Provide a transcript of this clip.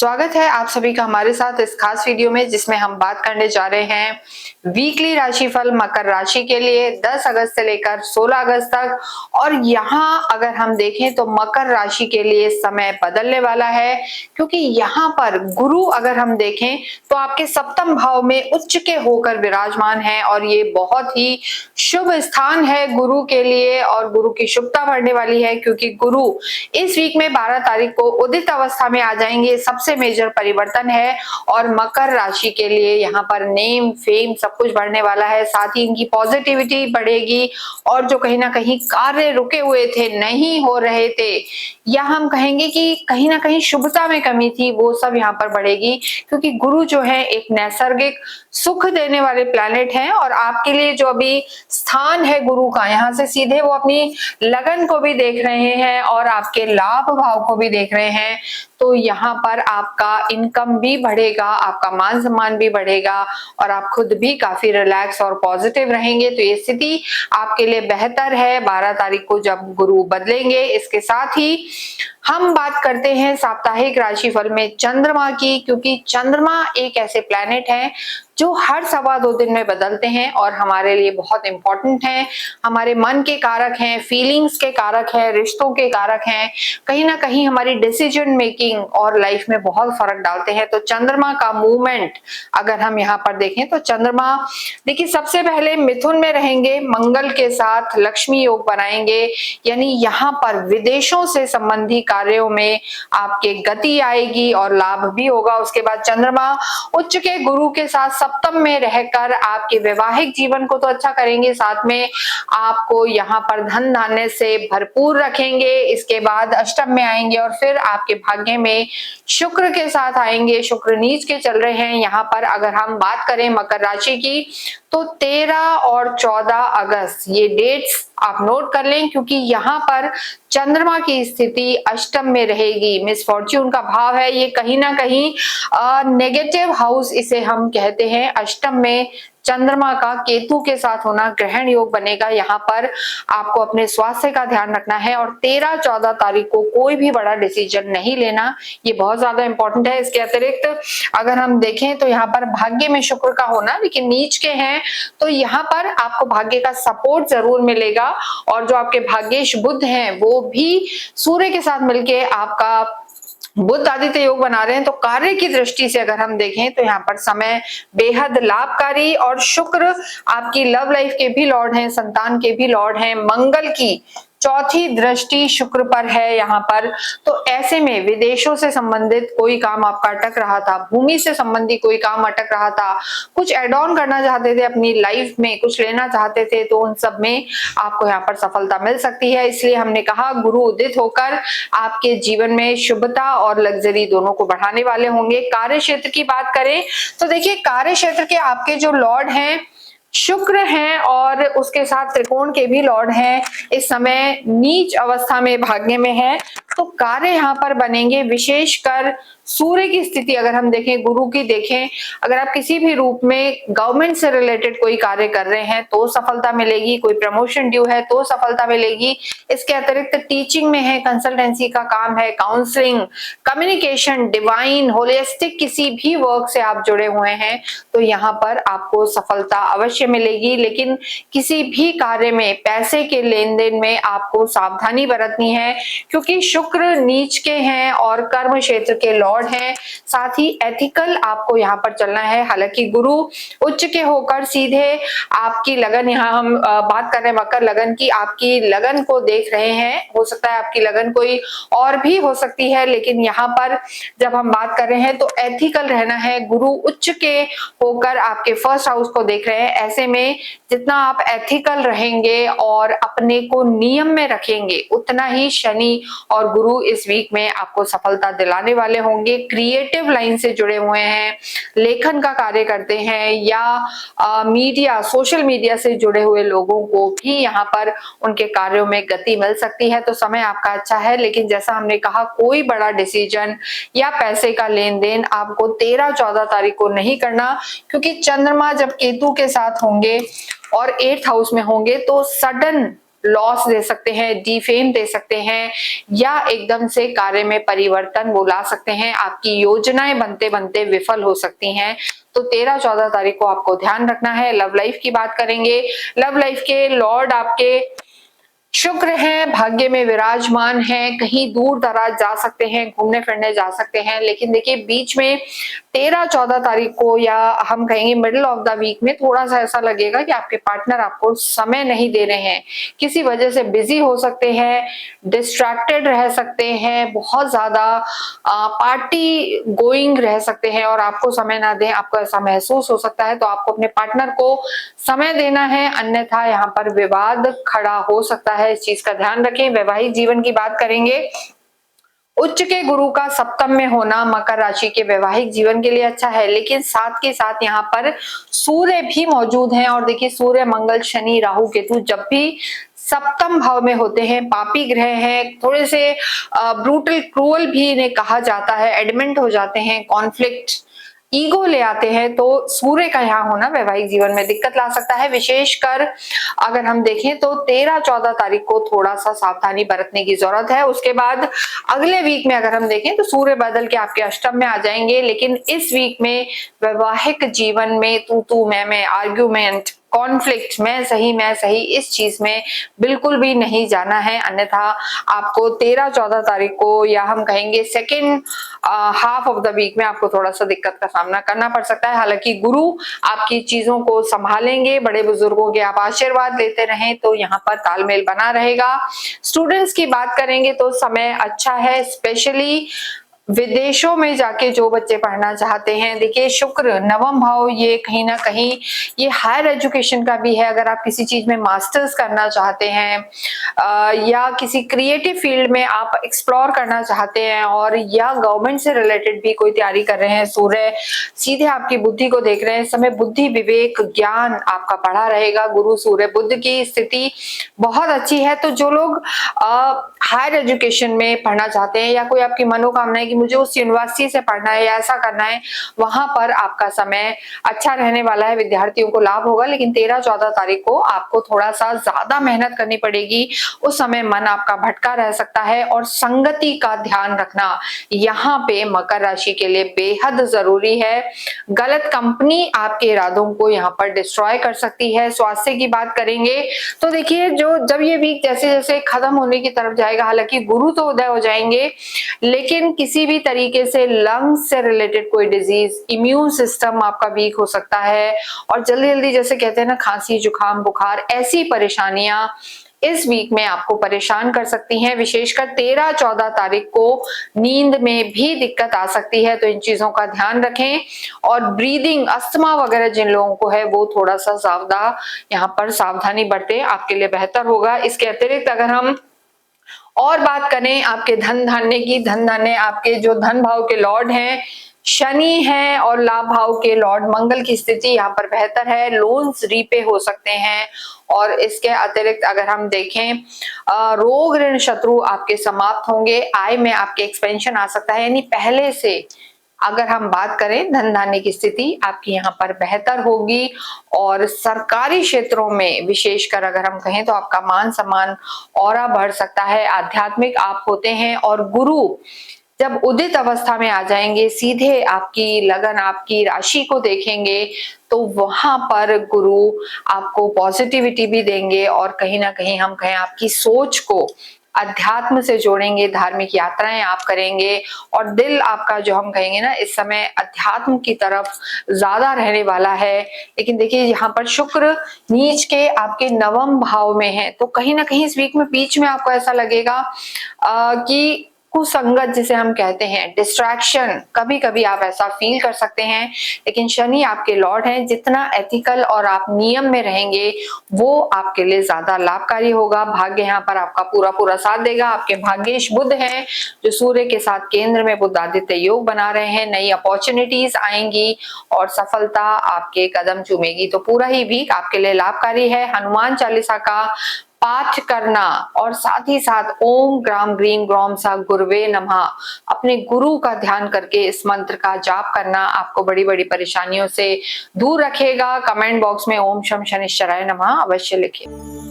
स्वागत है आप सभी का हमारे साथ इस खास वीडियो में, जिसमें हम बात करने जा रहे हैं वीकली राशिफल मकर राशि के लिए 10 अगस्त से लेकर 16 अगस्त तक। और यहाँ अगर हम देखें तो मकर राशि के लिए समय बदलने वाला है, क्योंकि यहाँ पर गुरु अगर हम देखें तो आपके सप्तम भाव में उच्च के होकर विराजमान है और ये बहुत ही शुभ स्थान है गुरु के लिए और गुरु की शुभता बढ़ने वाली है, क्योंकि गुरु इस वीक में 12 तारीख को उदित अवस्था में आ जाएंगे। सबसे मेजर परिवर्तन है और मकर राशि के लिए यहाँ पर नेम फेम सब कुछ बढ़ने वाला है। साथ ही इनकी पॉजिटिविटी बढ़ेगी और जो कहीं ना कहीं कार्य रुके हुए थे, नहीं हो रहे थे, या हम कहेंगे कि कहीं ना कहीं शुभता में कमी थी, वो सब यहाँ पर बढ़ेगी, क्योंकि गुरु जो है एक नैसर्गिक सुख देने वाले प्लैनेट हैं। और आपके लिए जो अभी स्थान है गुरु का, यहाँ से सीधे वो अपनी लगन को भी देख रहे हैं और आपके लाभ भाव को भी देख रहे हैं। तो यहाँ पर आपका इनकम भी बढ़ेगा, आपका मान सम्मान भी बढ़ेगा और आप खुद भी काफी रिलैक्स और पॉजिटिव रहेंगे। तो ये स्थिति आपके लिए बेहतर है 12 तारीख को जब गुरु बदलेंगे। इसके साथ ही हम बात करते हैं साप्ताहिक राशिफल में चंद्रमा की, क्योंकि चंद्रमा एक ऐसे प्लैनेट है जो हर 2.25 दिन में बदलते हैं और हमारे लिए बहुत इंपॉर्टेंट है। हमारे मन के कारक हैं, फीलिंग्स के कारक हैं, रिश्तों के कारक हैं, कहीं ना कहीं हमारी डिसीजन मेकिंग और लाइफ में बहुत फर्क डालते हैं। तो चंद्रमा का मूवमेंट अगर हम यहाँ पर देखें तो चंद्रमा देखिए सबसे पहले मिथुन में रहेंगे, मंगल के साथ लक्ष्मी योग बनाएंगे, यानी यहाँ पर विदेशों से संबंधी कार्यों में आपके गति आएगी और लाभ भी होगा। उसके बाद चंद्रमा उच्च के गुरु के साथ सप्तम में रहकर आपके वैवाहिक जीवन को तो अच्छा करेंगे, साथ में आपको यहाँ पर धन धान्य से भरपूर रखेंगे। इसके बाद अष्टम में आएंगे और फिर आपके भाग्य में शुक्र के साथ आएंगे। शुक्र नीच के चल रहे हैं। यहाँ पर अगर हम बात करें मकर राशि की तो 13 और 14 अगस्त ये डेट्स आप नोट कर लें, क्योंकि यहाँ पर चंद्रमा की स्थिति अष्टम में रहेगी। मिसफॉर्च्यून का भाव है, ये कहीं ना कहीं नेगेटिव हाउस इसे हम कहते हैं। अष्टम में चंद्रमा का केतु के साथ होना ग्रहण योग बनेगा। यहाँ पर आपको अपने स्वास्थ्य का ध्यान रखना है और 13-14 तारीख को कोई भी बड़ा डिसीजन नहीं लेना, ये बहुत ज्यादा इंपॉर्टेंट है। इसके अतिरिक्त अगर हम देखें तो यहाँ पर भाग्य में शुक्र का होना, लेकिन नीच के हैं, तो यहाँ पर आपको भाग्य का सपोर्ट जरूर मिलेगा। और जो आपके भाग्येश बुध हैं वो भी सूर्य के साथ मिलके आपका बुध आदित्य योग बना रहे हैं। तो कार्य की दृष्टि से अगर हम देखें तो यहाँ पर समय बेहद लाभकारी, और शुक्र आपकी लव लाइफ के भी लॉर्ड हैं, संतान के भी लॉर्ड हैं। मंगल की चौथी दृष्टि शुक्र पर है यहाँ पर। तो ऐसे में विदेशों से संबंधित कोई काम आपका अटक रहा था, भूमि से संबंधी कोई काम अटक रहा था, कुछ एड ऑन करना चाहते थे अपनी लाइफ में, कुछ लेना चाहते थे, तो उन सब में आपको यहाँ पर सफलता मिल सकती है। इसलिए हमने कहा गुरु उदित होकर आपके जीवन में शुभता और लग्जरी दोनों को बढ़ाने वाले होंगे। कार्य क्षेत्र की बात करें तो देखिए कार्य क्षेत्र के आपके जो लॉर्ड हैं शुक्र हैं और उसके साथ त्रिकोण के भी लॉर्ड हैं, इस समय नीच अवस्था में भाग्य में है। तो कार्य यहाँ पर बनेंगे, विशेषकर सूर्य की स्थिति अगर हम देखें, गुरु की देखें, अगर आप किसी भी रूप में गवर्नमेंट से रिलेटेड कोई कार्य कर रहे हैं तो सफलता मिलेगी, कोई प्रमोशन ड्यू है तो सफलता मिलेगी। इसके अतिरिक्त टीचिंग में है, कंसल्टेंसी का काम है, काउंसलिंग, कम्युनिकेशन, डिवाइन, होलिस्टिक किसी भी वर्क से आप जुड़े हुए हैं तो यहाँ पर आपको सफलता अवश्य मिलेगी। लेकिन किसी भी कार्य में पैसे के लेन देन में आपको सावधानी बरतनी है, क्योंकि शुक्र नीच के हैं और कर्म क्षेत्र के लॉर्ड हैं। साथ ही एथिकल आपको यहाँ पर चलना है। हालांकि गुरु उच्च के होकर सीधे आपकी लगन, यहाँ हम बात कर रहे हैं मकर लगन की, आपकी लगन को देख रहे हैं। हो सकता है आपकी लगन कोई और भी हो सकती है, लेकिन यहाँ पर जब हम बात कर रहे हैं तो एथिकल रहना है। गुरु उच्च के होकर आपके फर्स्ट हाउस को देख रहे हैं। ऐसे में जितना आप एथिकल रहेंगे और अपने को नियम में रखेंगे, उतना ही शनि और गुरु इस वीक में आपको सफलता दिलाने वाले होंगे। क्रिएटिव लाइन से जुड़े हुए हैं, लेखन का कार्य करते हैं, या मीडिया, सोशल मीडिया से जुड़े हुए लोगों को भी यहाँ पर उनके कार्यों में गति मिल सकती है। तो समय आपका अच्छा है, लेकिन जैसा हमने कहा कोई बड़ा डिसीजन या पैसे का लेन देन आपको 13-14 तारीख को नहीं करना, क्योंकि चंद्रमा जब केतु के साथ होंगे और 8th हाउस में होंगे तो सडन लॉस दे सकते हैं, डिफेम दे सकते हैं, या एकदम से कार्य में परिवर्तन वो ला सकते हैं। आपकी योजनाएं बनते बनते विफल हो सकती हैं। तो 13-14 तारीख को आपको ध्यान रखना है। लव लाइफ की बात करेंगे, लव लाइफ के लॉर्ड आपके शुक्र है, भाग्य में विराजमान है, कहीं दूर दराज जा सकते हैं, घूमने फिरने जा सकते हैं। लेकिन देखिए बीच में 13-14 तारीख को, या हम कहेंगे मिडिल ऑफ द वीक में, थोड़ा सा ऐसा लगेगा कि आपके पार्टनर आपको समय नहीं दे रहे हैं, किसी वजह से बिजी हो सकते हैं, डिस्ट्रैक्टेड रह सकते हैं, बहुत ज्यादा पार्टी गोइंग रह सकते हैं और आपको समय ना दें, आपको ऐसा महसूस हो सकता है। तो आपको अपने पार्टनर को समय देना है, अन्यथा यहाँ पर विवाद खड़ा हो सकता है, इस चीज का ध्यान रखें। वैवाहिक जीवन की बात करेंगे, उच्च के गुरु का सप्तम में होना मकर राशि के वैवाहिक जीवन के लिए अच्छा है, लेकिन साथ के साथ यहाँ पर सूर्य भी मौजूद हैं। और देखिए सूर्य, मंगल, शनि, राहु, केतु जब भी सप्तम भाव में होते हैं, पापी ग्रह हैं, थोड़े से ब्रूटल, क्रूअल भी इन्हें कहा जाता है, एडमेंट हो जाते हैं, कॉन्फ्लिक्ट, ईगो ले आते हैं। तो सूर्य का यहाँ होना वैवाहिक जीवन में दिक्कत ला सकता है। विशेषकर अगर हम देखें तो 13-14 तारीख को थोड़ा सा सावधानी बरतने की जरूरत है। उसके बाद अगले वीक में अगर हम देखें तो सूर्य बदल के आपके अष्टम में आ जाएंगे, लेकिन इस वीक में वैवाहिक जीवन में तू मैं, आर्ग्यूमेंट, कॉन्फ्लिक्ट, मैं सही, इस चीज में बिल्कुल भी नहीं जाना है। अन्यथा आपको 13-14 तारीख को, या हम कहेंगे second half of the week में, आपको थोड़ा सा दिक्कत का सामना करना पड़ सकता है। हालांकि गुरु आपकी चीजों को संभालेंगे, बड़े बुजुर्गों के आप आशीर्वाद लेते रहें तो यहाँ पर तालमेल बना रहेगा। स्टूडेंट्स की बात करेंगे तो समय अच्छा है, स्पेशली विदेशों में जाके जो बच्चे पढ़ना चाहते हैं। देखिए शुक्र नवम भाव, ये कहीं ना कहीं ये हायर एजुकेशन का भी है। अगर आप किसी चीज में मास्टर्स करना चाहते हैं या किसी क्रिएटिव फील्ड में आप एक्सप्लोर करना चाहते हैं, और या गवर्नमेंट से रिलेटेड भी कोई तैयारी कर रहे हैं, सूर्य सीधे आपकी बुद्धि को देख रहे हैं। इस समय बुद्धि, विवेक, ज्ञान आपका बढ़ा रहेगा। गुरु सूर्य बुध की स्थिति बहुत अच्छी है। तो जो लोग हायर एजुकेशन में पढ़ना चाहते हैं, या कोई आपकी मनोकामना है कि मुझे उस यूनिवर्सिटी से पढ़ना है या ऐसा करना है, वहां पर आपका समय अच्छा रहने वाला है, विद्यार्थियों को लाभ होगा। लेकिन 13-14 तारीख को आपको थोड़ा सा ज्यादा मेहनत करनी पड़ेगी, उस समय मन आपका भटका रह सकता है। और संगति का ध्यान रखना यहाँ पे मकर राशि के लिए बेहद जरूरी है। गलत कंपनी आपके इरादों को यहाँ पर डिस्ट्रॉय कर सकती है। स्वास्थ्य की बात करेंगे तो देखिए जब ये वीक जैसे जैसे खत्म होने की तरफ जाएगा, हालांकि गुरु तो उदय हो जाएंगे, लेकिन किसी भी तरीके से लंग्स से रिलेटेड कोई डिजीज, इम्यून सिस्टम आपका वीक हो सकता है, और जल्दी जल्दी जैसे कहते हैं ना, खांसी, जुकाम, बुखार, ऐसी परेशानियां इस वीक में आपको परेशान कर सकती हैं। विशेषकर 13-14 तारीख को नींद में भी दिक्कत आ सकती है, तो इन चीजों का ध्यान रखें। और ब्रीदिंग, अस्थमा वगैरह जिन लोगों को है वो थोड़ा सा यहाँ पर सावधानी बरतें, आपके लिए बेहतर होगा। इसके अतिरिक्त अगर हम और बात करें आपके धन धान्य की, धन धान्य आपके जो धन भाव के लॉर्ड हैं शनि है, और लाभ भाव के लॉर्ड मंगल की स्थिति यहाँ पर बेहतर है। लोन्स रीपे हो सकते हैं। और इसके अतिरिक्त अगर हम देखें रोग, ऋण, शत्रु आपके समाप्त होंगे। आय में आपके एक्सपेंशन आ सकता है, यानी पहले से अगर हम बात करें धन धान्य की स्थिति आपकी यहाँ पर बेहतर होगी। और सरकारी क्षेत्रों में विशेषकर अगर हम कहें तो आपका मान सम्मान और बढ़ सकता है। आध्यात्मिक आप होते हैं, और गुरु जब उदित अवस्था में आ जाएंगे, सीधे आपकी लगन, आपकी राशि को देखेंगे, तो वहां पर गुरु आपको पॉजिटिविटी भी देंगे, और कहीं ना कहीं हम कहें आपकी सोच को अध्यात्म से जोड़ेंगे। धार्मिक यात्राएं आप करेंगे, और दिल आपका जो हम कहेंगे ना, इस समय अध्यात्म की तरफ ज्यादा रहने वाला है। लेकिन देखिए यहाँ पर शुक्र नीच के आपके नवम भाव में है, तो कहीं ना कहीं इस वीक में बीच में आपको ऐसा लगेगा कि कुसंगत जिसे हम कहते हैं, डिस्ट्रैक्शन, कभी कभी आप ऐसा फील कर सकते हैं। लेकिन शनि आपके लॉर्ड हैं, जितना एथिकल और आप नियम में रहेंगे वो आपके लिए ज्यादा लाभकारी होगा। भाग्य यहाँ पर आपका पूरा पूरा साथ देगा। आपके भाग्येश बुध हैं, जो सूर्य के साथ केंद्र में बुध आदित्य योग बना रहे हैं। नई अपॉर्चुनिटीज आएंगी और सफलता आपके कदम चूमेगी। तो पूरा ही वीक आपके लिए लाभकारी है। हनुमान चालीसा का पाठ करना, और साथ ही साथ ओम ग्राम ग्रीम ग्रौम सा गुरुवे नमः, अपने गुरु का ध्यान करके इस मंत्र का जाप करना आपको बड़ी बड़ी परेशानियों से दूर रखेगा। कमेंट बॉक्स में ओम शम शनिश्चराय नमः अवश्य लिखें।